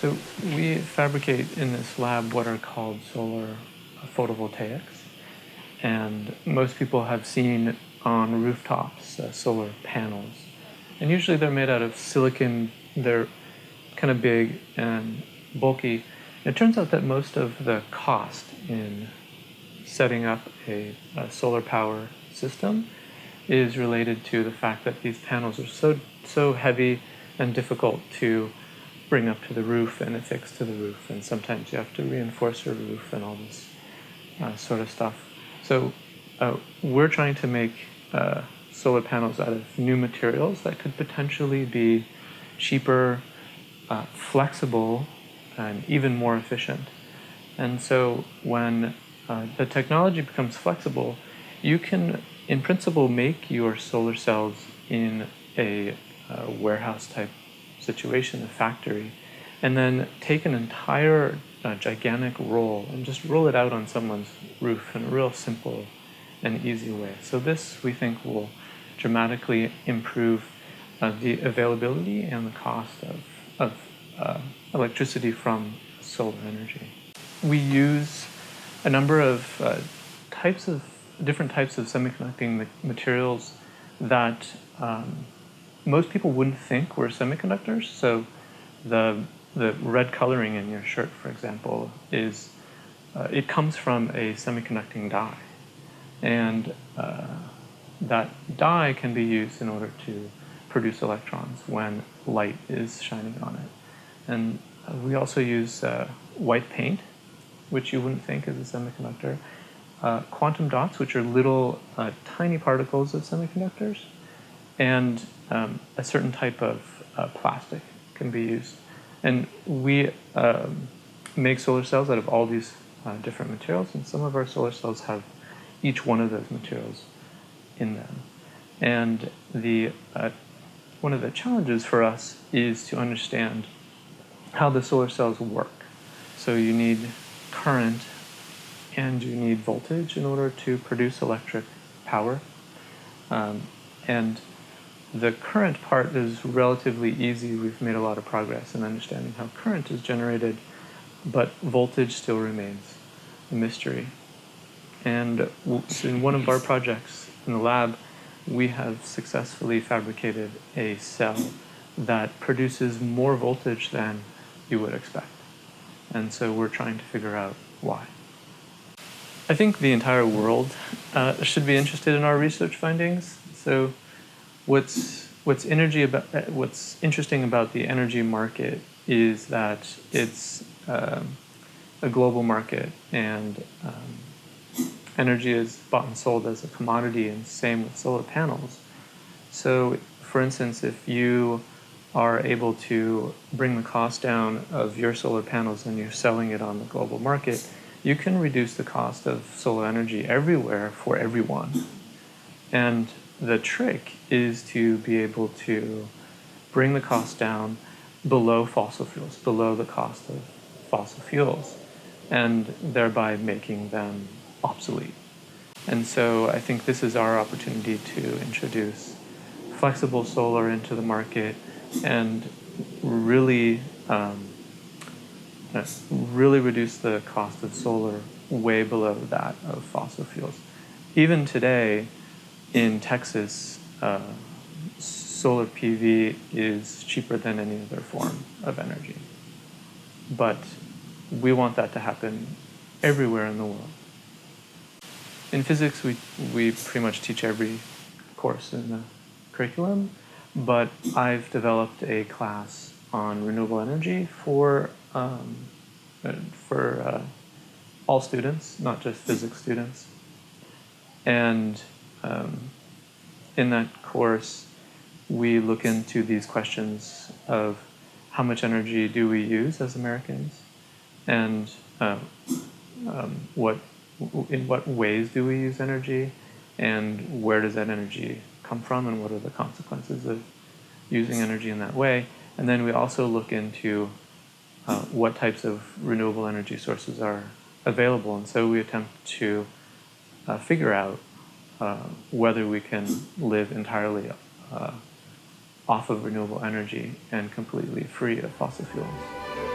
So we fabricate in this lab what are called solar photovoltaics. And most people have seen on rooftops solar panels. And usually they're made out of silicon. They're kind of big and bulky. It turns out that most of the cost in setting up a solar power system is related to the fact that these panels are so heavy and difficult to bring up to the roof and affix to the roof, and sometimes you have to reinforce your roof and all this sort of stuff. So we're trying to make solar panels out of new materials that could potentially be cheaper, flexible, and even more efficient. And so when the technology becomes flexible, you can, in principle, make your solar cells in a warehouse type situation, a factory, and then take an entire gigantic roll and just roll it out on someone's roof in a real simple and easy way. So this, we think, will dramatically improve the availability and the cost of electricity from solar energy. We use a number of different types of semiconducting materials that most people wouldn't think were semiconductors. So the red coloring in your shirt, for example, is it comes from a semiconducting die, and that die can be used in order to produce electrons when light is shining on it. And we also use white paint, which you wouldn't think is a semiconductor, quantum dots, which are little tiny particles of semiconductors, and a certain type of plastic can be used. And we make solar cells out of all these different materials, and some of our solar cells have each one of those materials in them. And one of the challenges for us is to understand how the solar cells work. So you need current and you need voltage in order to produce electric power. And the current part is relatively easy. We've made a lot of progress in understanding how current is generated, but voltage still remains a mystery. And in one of our projects in the lab, we have successfully fabricated a cell that produces more voltage than you would expect. And so we're trying to figure out why. I think the entire world should be interested in our research findings. So what's interesting about the energy market is that it's a global market, and energy is bought and sold as a commodity, and same with solar panels. So, for instance, if you are able to bring the cost down of your solar panels and you're selling it on the global market, you can reduce the cost of solar energy everywhere for everyone. And the trick is to be able to bring the cost down below fossil fuels, below the cost of fossil fuels, and thereby making them obsolete. And so I think this is our opportunity to introduce flexible solar into the market and really reduce the cost of solar way below that of fossil fuels. Even today in Texas, solar PV is cheaper than any other form of energy. But we want that to happen everywhere in the world. In physics, we pretty much teach every course in the curriculum, but I've developed a class on renewable energy for all students, not just physics students. And in that course, we look into these questions of how much energy do we use as Americans, and in what ways do we use energy, and where does that energy come from, and what are the consequences of using energy in that way. And then we also look into what types of renewable energy sources are available, and so we attempt to figure out whether we can live entirely off of renewable energy and completely free of fossil fuels.